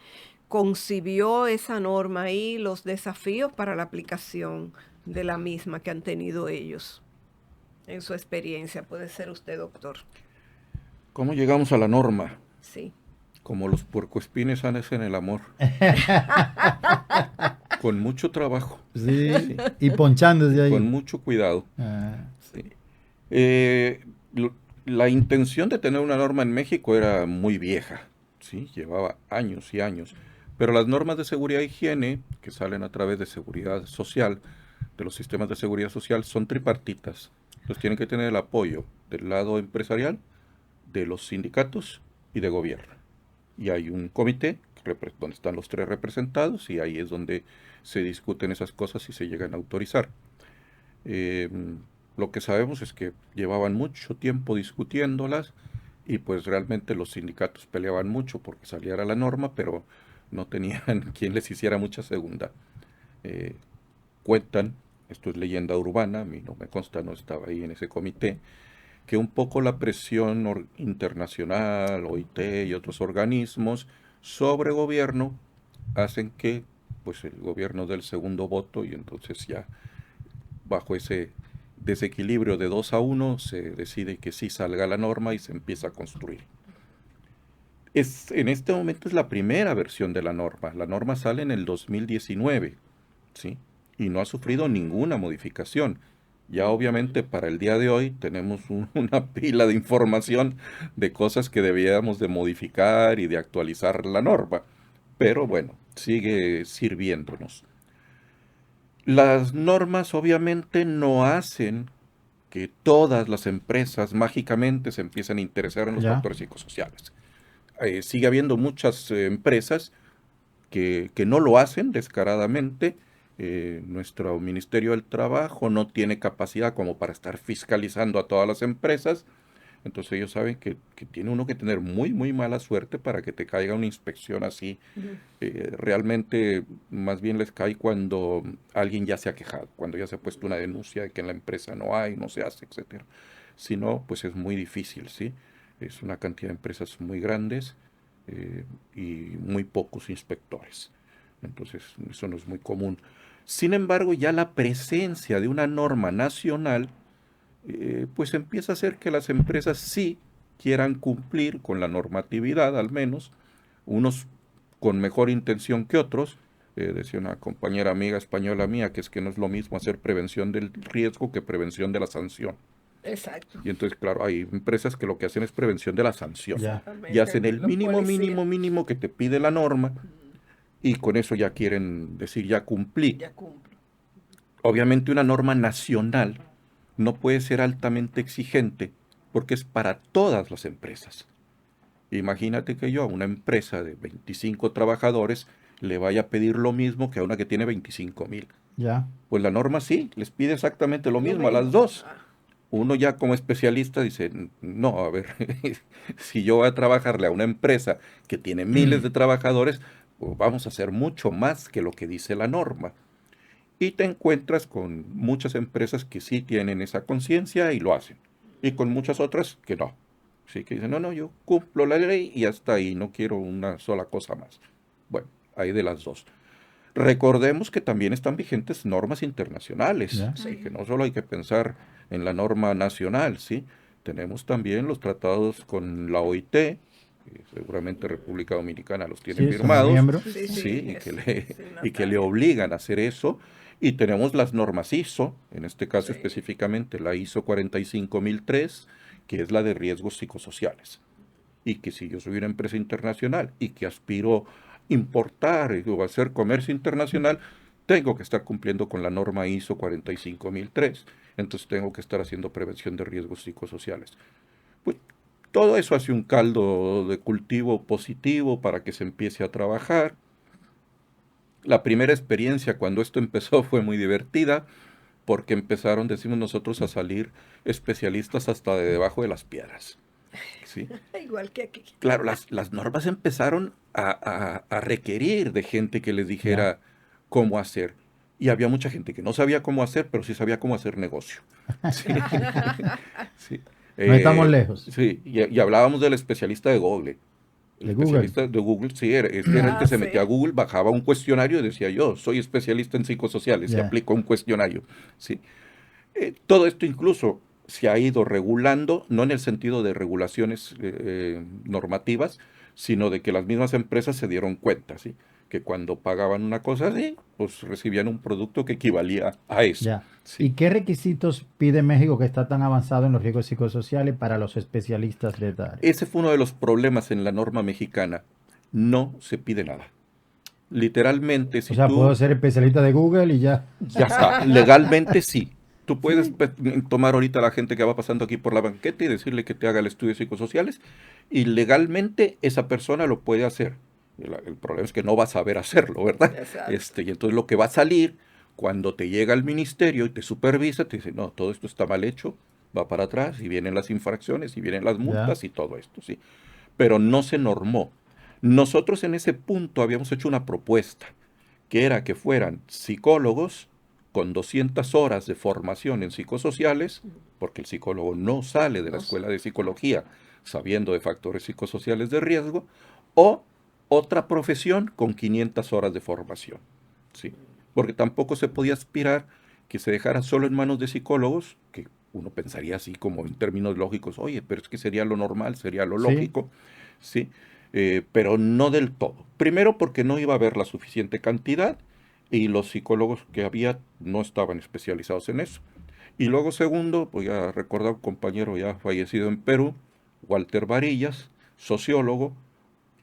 concibió esa norma y los desafíos para la aplicación de la misma que han tenido ellos en su experiencia. Puede ser usted, doctor. ¿Cómo llegamos a la norma? Sí. Como los puercoespines en el amor. Con mucho trabajo, sí, y ponchándose ahí. con mucho cuidado. Ah, Sí. La intención de tener una norma en México era muy vieja, ¿sí? Llevaba años y años. Pero las normas de seguridad e higiene, que salen a través de seguridad social, de los sistemas de seguridad social, son tripartitas. Entonces tienen que tener el apoyo del lado empresarial, de los sindicatos y de gobierno. Y hay un comité donde están los tres representados y ahí es donde se discuten esas cosas y se llegan a autorizar. Lo que sabemos es que llevaban mucho tiempo discutiéndolas y pues realmente los sindicatos peleaban mucho porque saliera la norma, pero no tenían quien les hiciera mucha segunda. Cuentan, esto es leyenda urbana, a mí no me consta, no estaba ahí en ese comité, que un poco la presión internacional, OIT y otros organismos sobre gobierno hacen que pues el gobierno dé el segundo voto y entonces ya bajo ese desequilibrio de 2-1 se decide que sí salga la norma y se empieza a construir. En este momento es la primera versión de la norma. La norma sale en el 2019, ¿sí? Y no ha sufrido ninguna modificación. Ya obviamente para el día de hoy tenemos una pila de información de cosas que debíamos de modificar y de actualizar la norma. Pero bueno, sigue sirviéndonos. Las normas obviamente no hacen que todas las empresas mágicamente se empiecen a interesar en los Ya. factores psicosociales. Sigue habiendo muchas empresas que no lo hacen descaradamente. Nuestro Ministerio del Trabajo no tiene capacidad como para estar fiscalizando a todas las empresas. Entonces ellos saben que tiene uno que tener muy, muy mala suerte para que te caiga una inspección así. Realmente más bien les cae cuando alguien ya se ha quejado, cuando ya se ha puesto una denuncia de que en la empresa no hay, no se hace, etcétera. Si no, pues es muy difícil, ¿sí? Es una cantidad de empresas muy grandes y muy pocos inspectores. Entonces eso no es muy común. Sin embargo, ya la presencia de una norma nacional pues empieza a hacer que las empresas sí quieran cumplir con la normatividad, al menos, unos con mejor intención que otros. Decía una compañera amiga española mía que es que no es lo mismo hacer prevención del riesgo que prevención de la sanción. Exacto. Y entonces, claro, hay empresas que lo que hacen es prevención de la sanción. ya. Y hacen el Los mínimo, policías. mínimo, mínimo que te pide la norma y con eso ya quieren decir, ya cumplí. Ya cumple. Obviamente una norma nacional no puede ser altamente exigente porque es para todas las empresas. Imagínate que yo a una empresa de 25 trabajadores le vaya a pedir lo mismo que a una que tiene 25,000. Ya. Pues la norma sí, les pide exactamente lo mismo a las dos. Uno ya como especialista dice, no, a ver, si yo voy a trabajarle a una empresa que tiene miles de trabajadores, pues vamos a hacer mucho más que lo que dice la norma. Y te encuentras con muchas empresas que sí tienen esa conciencia y lo hacen. Y con muchas otras que no. Sí, que dicen, no, no, yo cumplo la ley y hasta ahí, no quiero una sola cosa más. Bueno, hay de las dos. Recordemos que también están vigentes normas internacionales, Ya. sí, que no solo hay que pensar en la norma nacional, ¿sí? Tenemos también los tratados con la OIT, que seguramente República Dominicana los tiene Sí, somos firmados, miembros. Sí, sí, sí, y que eso, le, sí, y que le Natalia. obligan a hacer eso. Y tenemos las normas ISO, en este caso Sí. específicamente la ISO 45003, que es la de riesgos psicosociales. Y que si yo soy una empresa internacional y que aspiro a importar o a hacer comercio internacional, tengo que estar cumpliendo con la norma ISO 45003. Entonces tengo que estar haciendo prevención de riesgos psicosociales. Pues todo eso hace un caldo de cultivo positivo para que se empiece a trabajar. La primera experiencia cuando esto empezó fue muy divertida porque empezaron, decimos nosotros, a salir especialistas hasta de debajo de las piedras. ¿Sí? Igual que aquí. Claro, las normas empezaron a requerir de gente que les Ya. dijera cómo hacer. Y había mucha gente que no sabía cómo hacer, pero sí sabía cómo hacer negocio. Sí, sí. No estamos lejos Sí, y hablábamos del especialista de Google. El de Google. especialista de Google, sí, era el que se metía a Sí. Google, bajaba un cuestionario y decía yo, soy especialista en psicosociales, y Ya. aplicó un cuestionario. Sí. Todo esto incluso se ha ido regulando, no en el sentido de regulaciones normativas, sino de que las mismas empresas se dieron cuenta, ¿sí? Que cuando pagaban una cosa así, pues recibían un producto que equivalía a eso. Ya. ¿Sí? ¿Y qué requisitos pide México que está tan avanzado en los riesgos psicosociales para los especialistas de esta área? Ese fue uno de los problemas en la norma mexicana. No se pide nada. Literalmente, O si sea, puedo tú ser especialista de Google y ya. ya está, legalmente sí. Tú puedes Sí. tomar ahorita a la gente que va pasando aquí por la banqueta y decirle que te haga el estudio psicosociales y legalmente esa persona lo puede hacer. El problema es que no va a saber hacerlo, ¿verdad? Exacto. Y entonces lo que va a salir cuando te llega al ministerio y te supervisa, te dice, no, todo esto está mal hecho, va para atrás y vienen las infracciones y vienen las Ya. multas y todo esto, ¿sí? Pero no se normó. Nosotros en ese punto habíamos hecho una propuesta que era que fueran psicólogos con 200 horas de formación en psicosociales, porque el psicólogo no sale de la No sé. escuela de psicología sabiendo de factores psicosociales de riesgo, o otra profesión con 500 horas de formación. ¿Sí? Porque tampoco se podía aspirar que se dejara solo en manos de psicólogos, que uno pensaría así como en términos lógicos, oye, pero es que sería lo normal, sería lo Sí. lógico, ¿sí? Pero no del todo. Primero porque no iba a haber la suficiente cantidad y los psicólogos que había no estaban especializados en eso. Y luego segundo, voy a recordar un compañero ya fallecido en Perú, Walter Varillas, sociólogo,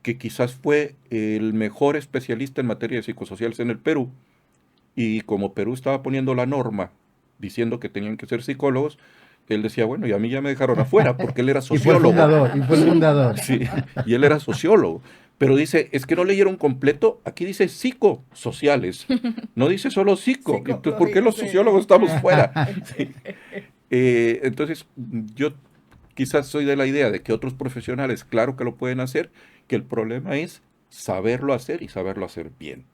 que quizás fue el mejor especialista en materia de psicosociales en el Perú. Y como Perú estaba poniendo la norma diciendo que tenían que ser psicólogos, él decía, bueno, y a mí ya me dejaron afuera porque él era Y fue el sociólogo. fundador, y fue el fundador. Sí, y él era sociólogo. Pero dice, es que no leyeron completo, aquí dice psicosociales, no dice solo psico. Entonces, ¿por qué los Sí. sociólogos estamos fuera? Sí. Entonces, yo quizás soy de la idea de que otros profesionales, claro que lo pueden hacer, que el problema es saberlo hacer y saberlo hacer bien.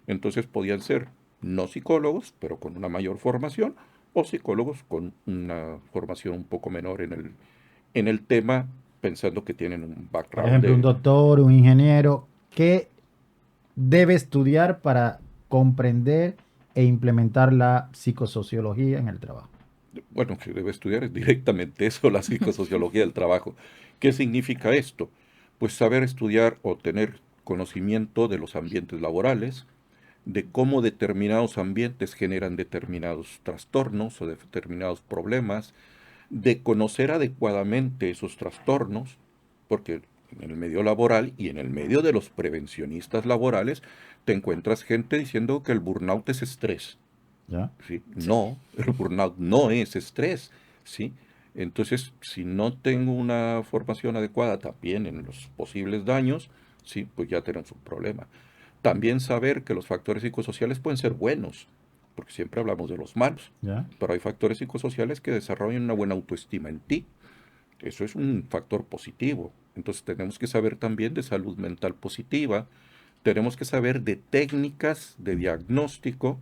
Entonces podían ser no psicólogos, pero con una mayor formación, o psicólogos con una formación un poco menor en el tema, pensando que tienen un Por background ejemplo, un de... doctor, un ingeniero, ¿qué debe estudiar para comprender e implementar la psicosociología en el trabajo? Bueno, que debe estudiar es directamente eso, la psicosociología del trabajo. ¿Qué significa esto? Pues saber estudiar o tener conocimiento de los ambientes laborales, de cómo determinados ambientes generan determinados trastornos o determinados problemas, de conocer adecuadamente esos trastornos, porque en el medio laboral y en el medio de los prevencionistas laborales te encuentras gente diciendo que el burnout es estrés. ¿Ya? ¿Sí? Sí. No, el burnout no es estrés. ¿Sí? Entonces, si no tengo una formación adecuada también en los posibles daños, sí, pues ya tenemos un problema. También saber que los factores psicosociales pueden ser buenos, porque siempre hablamos de los malos, ¿Ya? pero hay factores psicosociales que desarrollan una buena autoestima en ti. Eso es un factor positivo. Entonces tenemos que saber también de salud mental positiva, tenemos que saber de técnicas de diagnóstico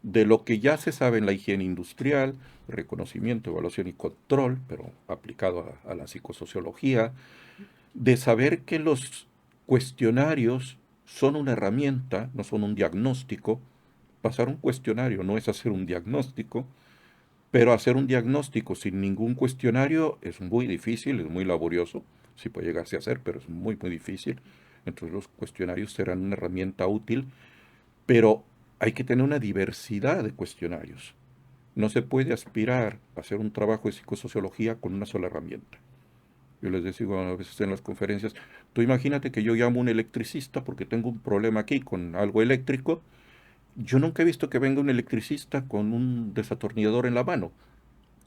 de lo que ya se sabe en la higiene industrial, reconocimiento, evaluación y control, pero aplicado a la psicosociología, de saber que los cuestionarios son una herramienta, no son un diagnóstico. Pasar un cuestionario no es hacer un diagnóstico, pero hacer un diagnóstico sin ningún cuestionario es muy difícil, es muy laborioso, sí puede llegarse a hacer, pero es muy, muy difícil. Entonces los cuestionarios serán una herramienta útil, pero hay que tener una diversidad de cuestionarios. No se puede aspirar a hacer un trabajo de psicosociología con una sola herramienta. Yo les digo a veces en las conferencias, tú imagínate que yo llamo a un electricista porque tengo un problema aquí con algo eléctrico. Yo nunca he visto que venga un electricista con un desatornillador en la mano,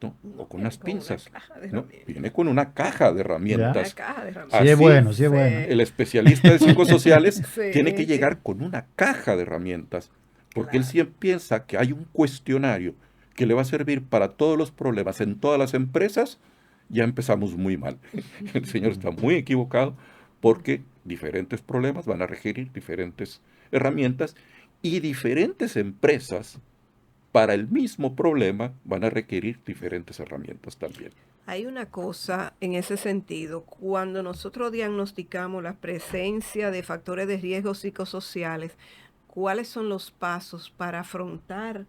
¿no? O con unas pinzas, ¿no? Viene con una caja de herramientas. Sí es bueno, sí es bueno. El especialista de psicosociales Sí. tiene que llegar con una caja de herramientas, porque él siempre piensa que hay un cuestionario que le va a servir para todos los problemas en todas las empresas. Ya empezamos muy mal. El señor está muy equivocado porque diferentes problemas van a requerir diferentes herramientas y diferentes empresas para el mismo problema van a requerir diferentes herramientas también. Hay una cosa en ese sentido, cuando nosotros diagnosticamos la presencia de factores de riesgo psicosociales, ¿cuáles son los pasos para afrontar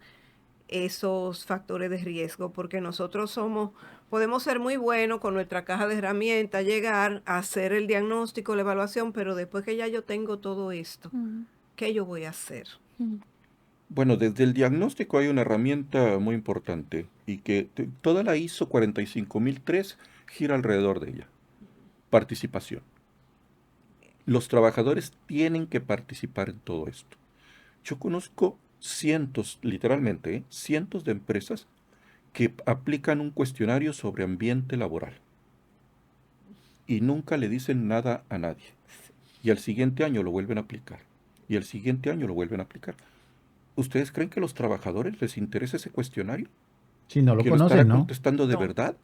esos factores de riesgo? Porque nosotros podemos ser muy buenos con nuestra caja de herramientas, llegar a hacer el diagnóstico, la evaluación, pero después que ya yo tengo todo esto, ¿qué yo voy a hacer? Bueno, desde el diagnóstico hay una herramienta muy importante y que toda la ISO 45003 gira alrededor de ella. Participación. Los trabajadores tienen que participar en todo esto. Yo conozco cientos, literalmente, cientos de empresas que aplican un cuestionario sobre ambiente laboral y nunca le dicen nada a nadie. Y al siguiente año lo vuelven a aplicar. Y al siguiente año lo vuelven a aplicar. ¿Ustedes creen que a los trabajadores les interesa ese cuestionario? Si no lo ¿Que conocen, lo estará ¿no? contestando de No. verdad?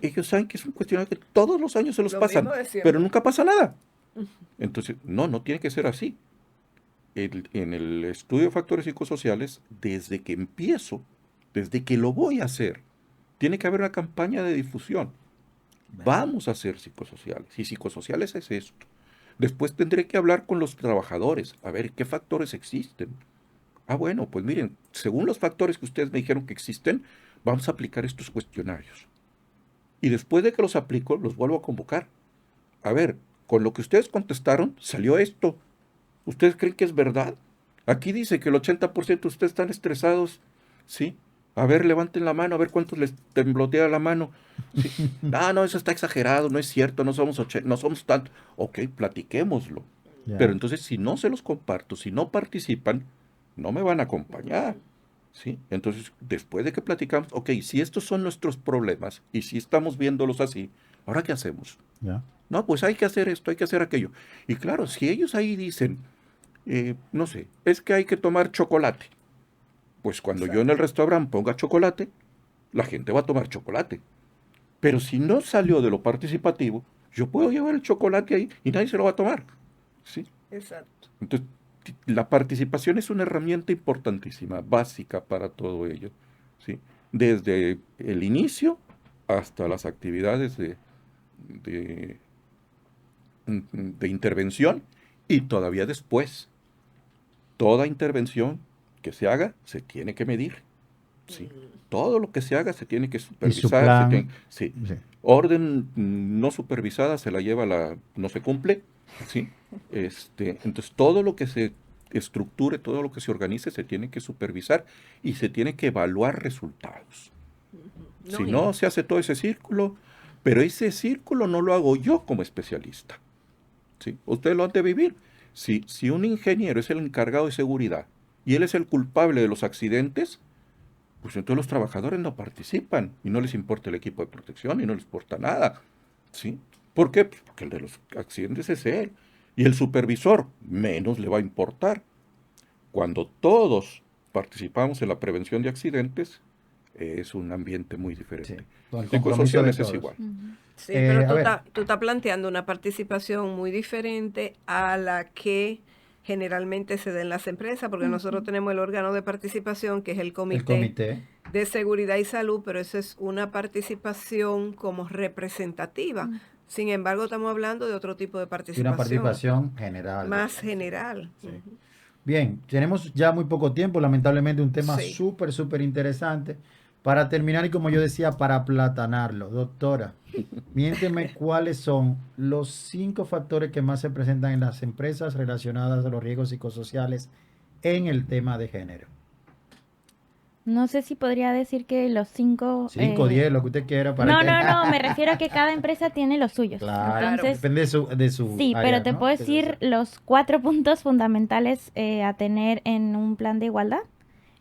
Ellos saben que es un cuestionario que todos los años se los Lo pasan, mismo de siempre. pero nunca pasa nada. Entonces, no tiene que ser así. En el estudio de factores psicosociales, desde que empiezo, desde que lo voy a hacer, tiene que haber una campaña de difusión. Vamos a hacer psicosociales. Y psicosociales es esto. Después tendré que hablar con los trabajadores, a ver qué factores existen. Ah, bueno, pues miren, según los factores que ustedes me dijeron que existen, vamos a aplicar estos cuestionarios. Y después de que los aplico, los vuelvo a convocar. A ver, con lo que ustedes contestaron, salió esto. ¿Ustedes creen que es verdad? Aquí dice que el 80% de ustedes están estresados, ¿sí? A ver, levanten la mano, a ver cuántos les temblotea la mano. ¿Sí? No, eso está exagerado, no es cierto, no somos tanto. Ok, platiquémoslo. Ya. Pero entonces, si no se los comparto, si no participan, no me van a acompañar, ¿sí? Entonces, después de que platicamos, ok, si estos son nuestros problemas y si estamos viéndolos así, ¿ahora qué hacemos? Ya. No, pues hay que hacer esto, hay que hacer aquello. Y claro, si ellos ahí dicen, no sé, es que hay que tomar chocolate, pues cuando yo en el restaurante ponga chocolate, la gente va a tomar chocolate. Pero si no salió de lo participativo, yo puedo llevar el chocolate ahí y nadie se lo va a tomar, ¿sí? Exacto. Entonces, la participación es una herramienta importantísima, básica para todo ello, ¿sí? Desde el inicio hasta las actividades de intervención y todavía después. Toda intervención que se haga se tiene que medir, ¿sí? Todo lo que se haga se tiene que Y su supervisar. plan. Sí. Sí. Orden no supervisada se la lleva no se cumple, ¿sí? Entonces todo lo que se estructure, todo lo que se organice se tiene que supervisar y se tiene que evaluar resultados. Si no, se hace todo ese círculo, pero ese círculo no lo hago yo como especialista, ¿sí? Ustedes lo han de vivir. Si un ingeniero es el encargado de seguridad y él es el culpable de los accidentes, pues entonces los trabajadores no participan y no les importa el equipo de protección y no les importa nada, ¿sí? ¿Por qué? Pues porque el de los accidentes es él y el supervisor menos le va a importar. Cuando todos participamos en la prevención de accidentes, es un ambiente muy diferente. Sí, con el compromiso Psicosociales de es todos. igual. Sí, pero a ver. tú estás planteando una participación muy diferente a la que generalmente se da en las empresas, porque nosotros tenemos el órgano de participación, que es el El comité comité. de seguridad y salud, pero eso es una participación como representativa. Sin embargo, estamos hablando de otro tipo de Y una participación, participación general. más general. Sí. Bien, tenemos ya muy poco tiempo, lamentablemente un tema Sí. súper interesante. Para terminar y como yo decía, para aplatanarlo, doctora, miénteme cuáles son los 5 factores que más se presentan en las empresas relacionadas a los riesgos psicosociales en el tema de género. No sé si podría decir que los 5... 5, 10, lo que usted quiera para No, que... no, me refiero a que cada empresa tiene los suyos. Claro, Entonces, depende de su sí, área, pero te ¿no? puedo Que se decir desarrolle. los 4 puntos fundamentales a tener en un plan de igualdad.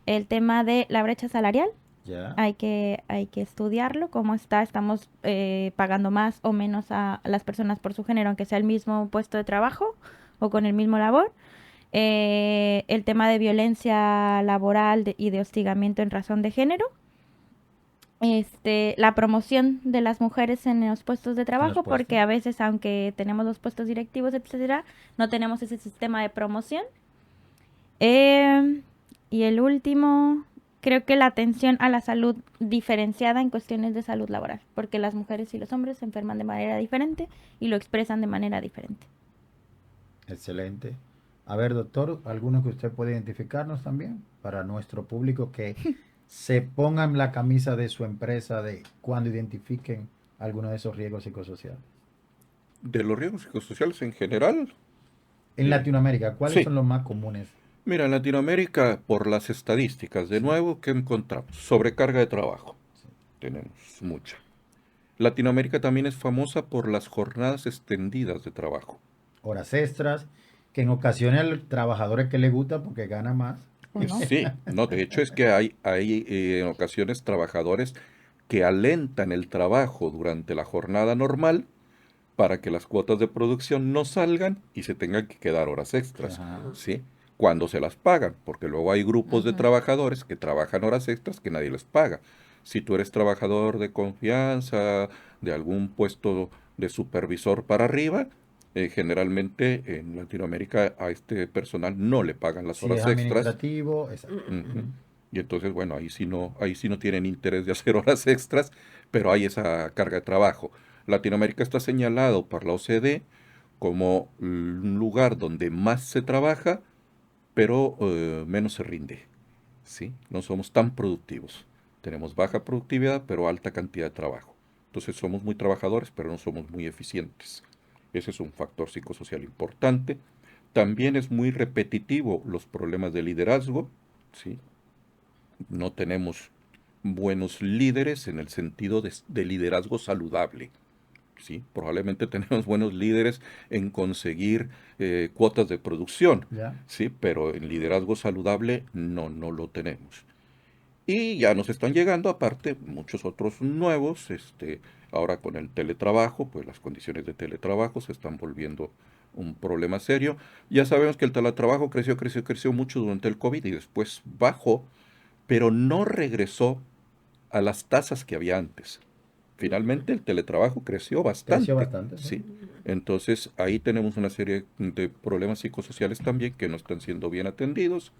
El tema de la brecha salarial, Ya. hay que estudiarlo, cómo está, estamos pagando más o menos a las personas por su género, aunque sea el mismo puesto de trabajo o con el mismo labor. El tema de violencia laboral y de hostigamiento en razón de género. La promoción de las mujeres en los puestos de trabajo, porque puestos. a veces, aunque tenemos los puestos directivos, etcétera, no tenemos ese sistema de promoción. Y el último, creo que la atención a la salud diferenciada en cuestiones de salud laboral, porque las mujeres y los hombres se enferman de manera diferente y lo expresan de manera diferente. Excelente. A ver, doctor, ¿alguno que usted puede identificarnos también para nuestro público que se pongan la camisa de su empresa de cuando identifiquen alguno de esos riesgos psicosociales? De los riesgos psicosociales en general, En Latinoamérica, ¿cuáles sí. son los más comunes? Mira, en Latinoamérica, por las estadísticas, de nuevo, ¿qué encontramos? Sobrecarga de trabajo. Tenemos mucha. Latinoamérica también es famosa por las jornadas extendidas de trabajo. Horas extras, que en ocasiones al trabajador es que le gusta porque gana más. ¿O no? Sí, no, de hecho es que hay en ocasiones trabajadores que alentan el trabajo durante la jornada normal para que las cuotas de producción no salgan y se tengan que quedar horas extras, Ajá. ¿sí? Cuando se las pagan, porque luego hay grupos de Ujú. trabajadores que trabajan horas extras que nadie les paga. Si tú eres trabajador de confianza, de algún puesto de supervisor para arriba, generalmente en Latinoamérica a este personal no le pagan las Si horas es extras. administrativo, exacto. Ujú. Y entonces, bueno, ahí sí no tienen interés de hacer horas extras, pero hay esa carga de trabajo. Latinoamérica está señalado por la OCDE como un lugar donde más se trabaja, pero menos se rinde. ¿Sí? No somos tan productivos. Tenemos baja productividad, pero alta cantidad de trabajo. Entonces somos muy trabajadores, pero no somos muy eficientes. Ese es un factor psicosocial importante. También es muy repetitivo los problemas de liderazgo, ¿sí? No tenemos buenos líderes en el sentido de liderazgo saludable. ¿Sí? Probablemente tenemos buenos líderes en conseguir cuotas de producción, ¿Ya? ¿sí? Pero en liderazgo saludable no lo tenemos. Y ya nos están llegando, aparte, muchos otros nuevos. Ahora con el teletrabajo, pues las condiciones de teletrabajo se están volviendo un problema serio. Ya sabemos que el teletrabajo creció mucho durante el COVID y después bajó, pero no regresó a las tasas que había antes. Finalmente el teletrabajo creció Creció bastante, bastante, sí. ¿sí? Entonces ahí tenemos una serie de problemas psicosociales también que no están siendo bien atendidos.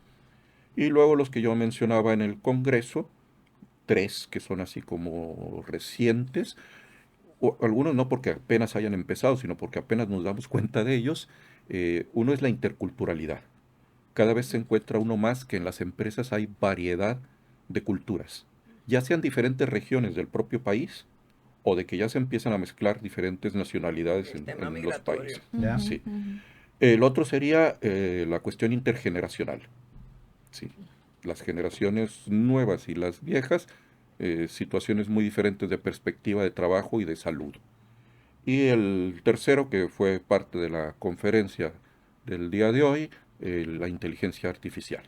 Y luego los que yo mencionaba en el Congreso, 3 que son así como recientes, o algunos no porque apenas hayan empezado, sino porque apenas nos damos cuenta de ellos. Uno es la interculturalidad. Cada vez se encuentra uno más que en las empresas hay variedad de culturas, ya sean diferentes regiones del propio país o de que ya se empiezan a mezclar diferentes nacionalidades El tema en los migratorio. países. ¿Ya? Ujú, Sí. ujú. El otro sería la cuestión intergeneracional. Sí. Las generaciones nuevas y las viejas, situaciones muy diferentes de perspectiva de trabajo y de salud. Y el tercero, que fue parte de la conferencia del día de hoy, la inteligencia artificial.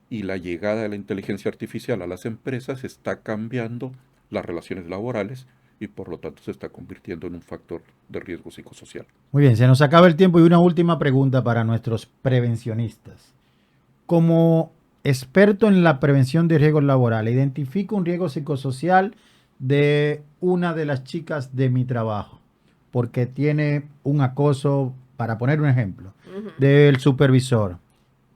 Y la llegada de la inteligencia artificial a las empresas está cambiando las relaciones laborales y por lo tanto se está convirtiendo en un factor de riesgo psicosocial. Muy bien, se nos acaba el tiempo y una última pregunta para nuestros prevencionistas. Como experto en la prevención de riesgos laborales, identifico un riesgo psicosocial de una de las chicas de mi trabajo, porque tiene un acoso para poner un ejemplo, Ujú. del supervisor,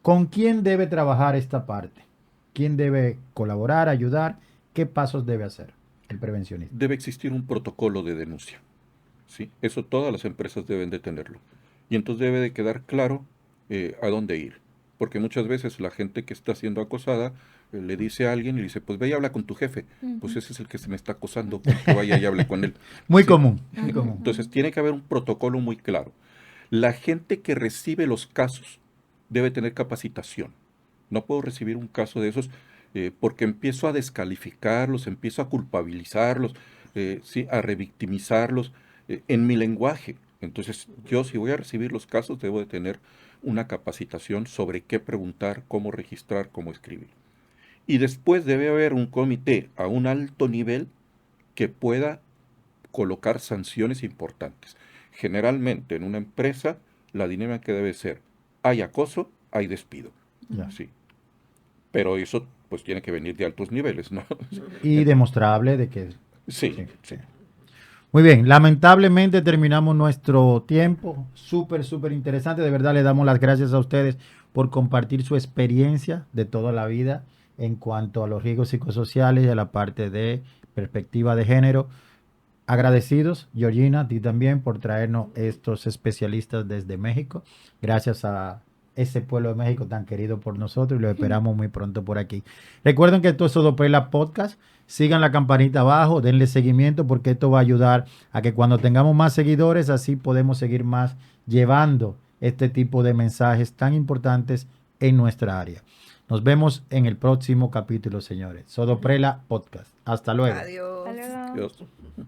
¿con quién debe trabajar esta parte? ¿Quién debe colaborar, ayudar? ¿Qué pasos debe hacer el prevencionista? Debe existir un protocolo de denuncia. ¿Sí? Eso todas las empresas deben de tenerlo. Y entonces debe de quedar claro a dónde ir. Porque muchas veces la gente que está siendo acosada le dice a alguien y le dice, pues ve y habla con tu jefe. Pues ese es el que se me está acosando, pues que vaya y hable con él. Muy Sí. común, muy común. Entonces tiene que haber un protocolo muy claro. La gente que recibe los casos debe tener capacitación. No puedo recibir un caso de esos porque empiezo a descalificarlos, empiezo a culpabilizarlos, sí, a revictimizarlos en mi lenguaje. Entonces, yo si voy a recibir los casos, debo de tener una capacitación sobre qué preguntar, cómo registrar, cómo escribir. Y después debe haber un comité a un alto nivel que pueda colocar sanciones importantes. Generalmente en una empresa la dinámica debe ser, hay acoso, hay despido. Ya. Sí. Pero eso pues tiene que venir de altos niveles, ¿no? Y demostrable de que... Sí, sí, sí. sí. Muy bien, lamentablemente terminamos nuestro tiempo. Súper interesante. De verdad le damos las gracias a ustedes por compartir su experiencia de toda la vida en cuanto a los riesgos psicosociales y a la parte de perspectiva de género. Agradecidos, Georgina, a ti también por traernos estos especialistas desde México. Gracias a ese pueblo de México tan querido por nosotros y lo esperamos muy pronto por aquí. Recuerden que esto es Sodopela Podcast. Sigan la campanita abajo, denle seguimiento porque esto va a ayudar a que cuando tengamos más seguidores, así podemos seguir más llevando este tipo de mensajes tan importantes en nuestra área. Nos vemos en el próximo capítulo, señores. Sodoprela Podcast. Hasta luego. Adiós. Hasta luego. Dios.